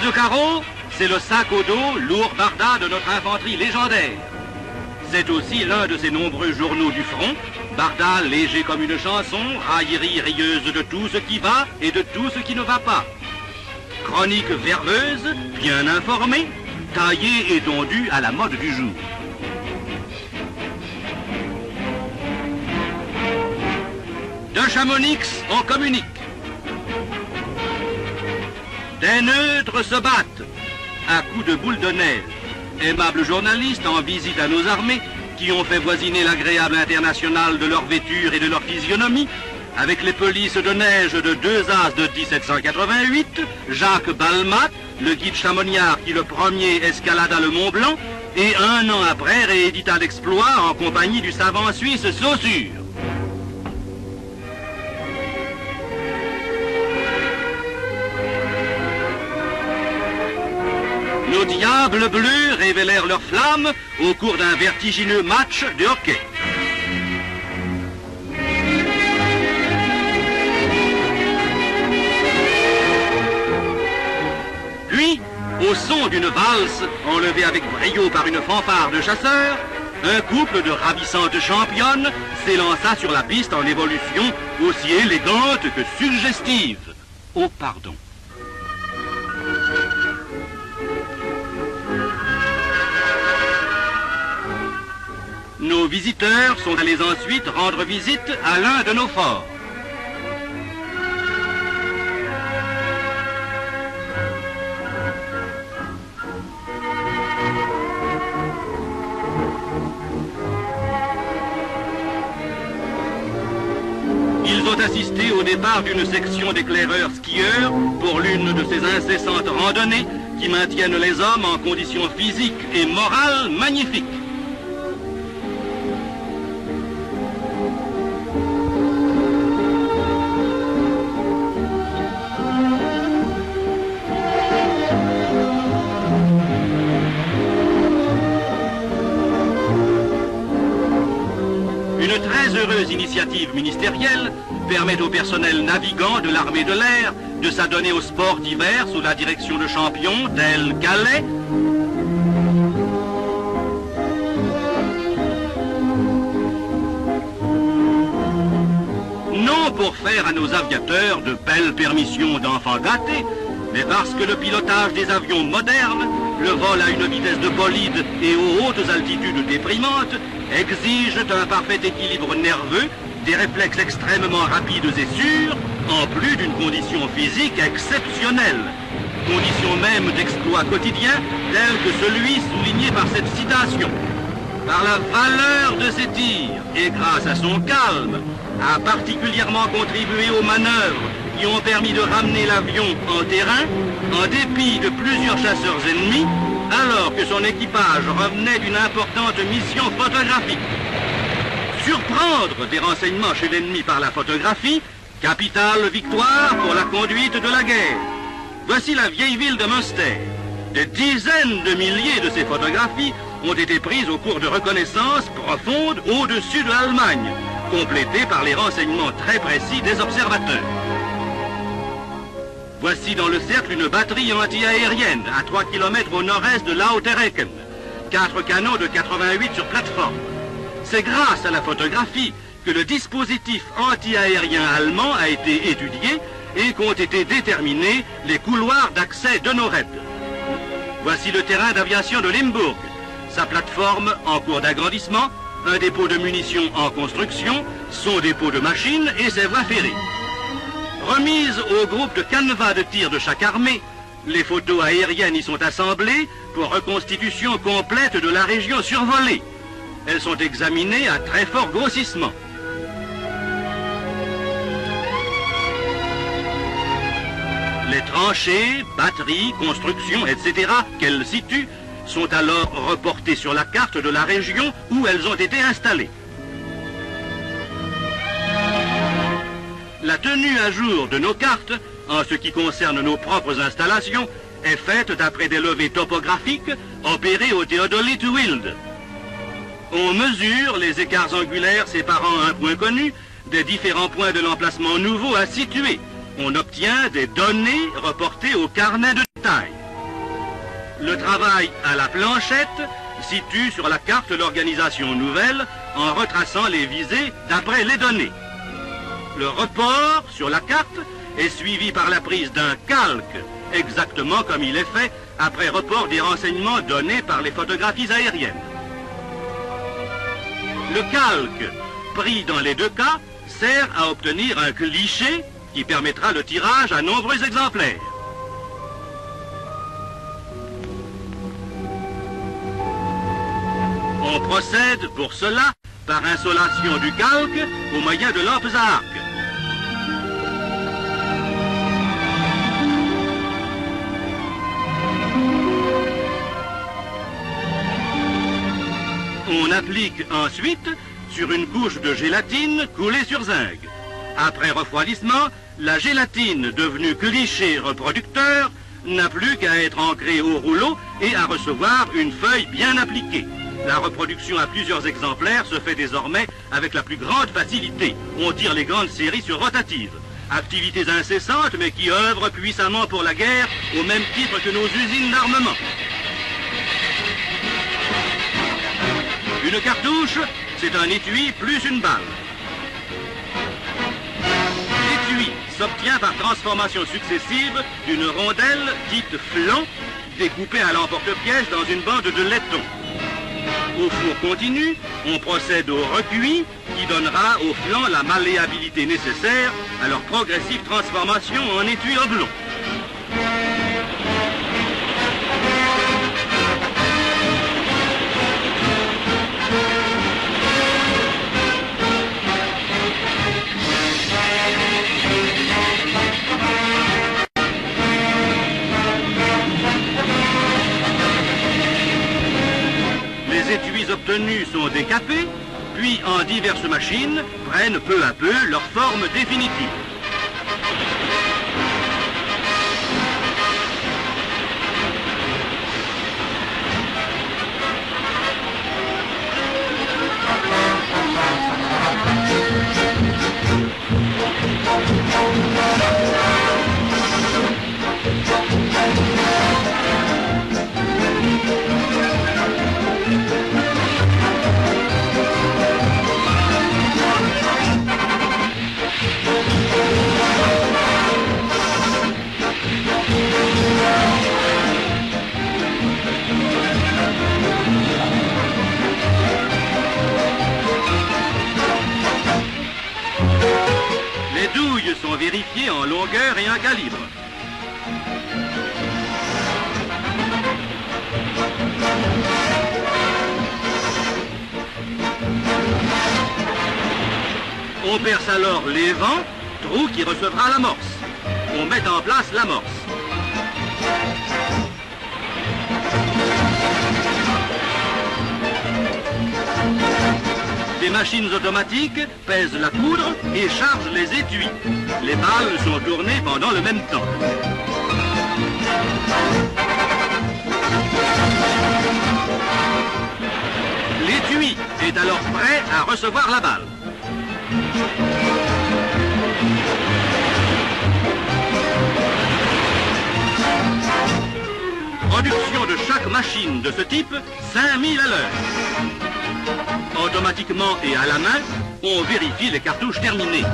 l'As de carreau, c'est le sac au dos, lourd barda de notre infanterie légendaire. C'est aussi l'un de ces nombreux journaux du front, barda léger comme une chanson, raillerie rieuse de tout ce qui va et de tout ce qui ne va pas. Chronique verbeuse, bien informée, taillée et tondue à la mode du jour. De Chamonix, on communique. Des neutres se battent à coups de boules de neige. Aimables journalistes en visite à nos armées qui ont fait voisiner l'agréable international de leur vêture et de leur physionomie avec les polices de neige de 2 As de 1788, Jacques Balmat, le guide chamoniard qui le premier escalada le Mont Blanc et 1 an après réédita l'exploit en compagnie du savant suisse Saussure. Nos diables bleus révélèrent leurs flammes au cours d'un vertigineux match de hockey. Puis, au son d'une valse enlevée avec brio par une fanfare de chasseurs, un couple de ravissantes championnes s'élança sur la piste en évolution aussi élégante que suggestive. Oh, pardon. Nos visiteurs sont allés ensuite rendre visite à l'un de nos forts. Ils ont assisté au départ d'une section d'éclaireurs skieurs pour l'une de ces incessantes randonnées qui maintiennent les hommes en conditions physiques et morales magnifiques. Une très heureuse initiative ministérielle permet au personnel navigant de l'armée de l'air de s'adonner aux sports d'hiver sous la direction de champions tels qu'Alais, non pour faire à nos aviateurs de belles permissions d'enfants gâtés, mais parce que le pilotage des avions modernes, le vol à une vitesse de bolide et aux hautes altitudes déprimantes, exige un parfait équilibre nerveux, des réflexes extrêmement rapides et sûrs, en plus d'une condition physique exceptionnelle. Condition même d'exploit quotidien tel que celui souligné par cette citation. Par la valeur de ses tirs et grâce à son calme, a particulièrement contribué aux manœuvres qui ont permis de ramener l'avion en terrain en dépit de plusieurs chasseurs ennemis, alors que son équipage revenait d'une importante mission photographique. Surprendre des renseignements chez l'ennemi par la photographie, capitale victoire pour la conduite de la guerre. Voici la vieille ville de Münster. Des dizaines de milliers de ces photographies ont été prises au cours de reconnaissances profondes au-dessus de l'Allemagne, complétées par les renseignements très précis des observateurs. Voici dans le cercle une batterie anti-aérienne à 3 km au nord-est de Lauterecken. 4 canons de 88 sur plateforme. C'est grâce à la photographie que le dispositif anti-aérien allemand a été étudié et qu'ont été déterminés les couloirs d'accès de nos raids. Voici le terrain d'aviation de Limbourg, sa plateforme en cours d'agrandissement, un dépôt de munitions en construction, son dépôt de machines et ses voies ferrées. Remise au groupe de canevas de tir de chaque armée, les photos aériennes y sont assemblées pour reconstitution complète de la région survolée. Elles sont examinées à très fort grossissement. Les tranchées, batteries, constructions, etc. qu'elles situent sont alors reportées sur la carte de la région où elles ont été installées. La tenue à jour de nos cartes, en ce qui concerne nos propres installations, est faite d'après des levées topographiques opérées au Theodolite Wild. On mesure les écarts angulaires séparant un point connu des différents points de l'emplacement nouveau à situer. On obtient des données reportées au carnet de détail. Le travail à la planchette situe sur la carte l'organisation nouvelle en retraçant les visées d'après les données. Le report sur la carte est suivi par la prise d'un calque, exactement comme il est fait après report des renseignements donnés par les photographies aériennes. Le calque, pris dans les deux cas, sert à obtenir un cliché qui permettra le tirage à nombreux exemplaires. On procède pour cela par insolation du calque au moyen de lampes à arc. On applique ensuite sur une couche de gélatine coulée sur zinc. Après refroidissement, la gélatine devenue cliché reproducteur n'a plus qu'à être ancrée au rouleau et à recevoir une feuille bien appliquée. La reproduction à plusieurs exemplaires se fait désormais avec la plus grande facilité. On tire les grandes séries sur rotative. Activités incessantes mais qui œuvrent puissamment pour la guerre au même titre que nos usines d'armement. Une cartouche, c'est un étui plus une balle. L'étui s'obtient par transformation successive d'une rondelle dite flanc découpée à l'emporte-pièce dans une bande de laiton. Au four continu, on procède au recuit qui donnera aux flancs la malléabilité nécessaire à leur progressive transformation en étui oblong. Les étuis obtenus sont décapés, puis en diverses machines prennent peu à peu leur forme définitive. Les douilles sont vérifiées en longueur et en calibre. On perce alors les vents, trou qui recevra l'amorce. On met en place l'amorce. Des machines automatiques pèsent la poudre et chargent les étuis. Les balles sont tournées pendant le même temps. L'étui est alors prêt à recevoir la balle. Production de chaque machine de ce type, 5000 à l'heure. Automatiquement et à la main, on vérifie les cartouches terminées.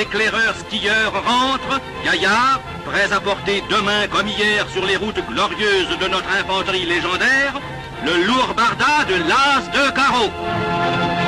éclaireur skieur rentre, gaillard, prêt à porter demain comme hier sur les routes glorieuses de notre infanterie légendaire, le lourd barda de l'As de carreau.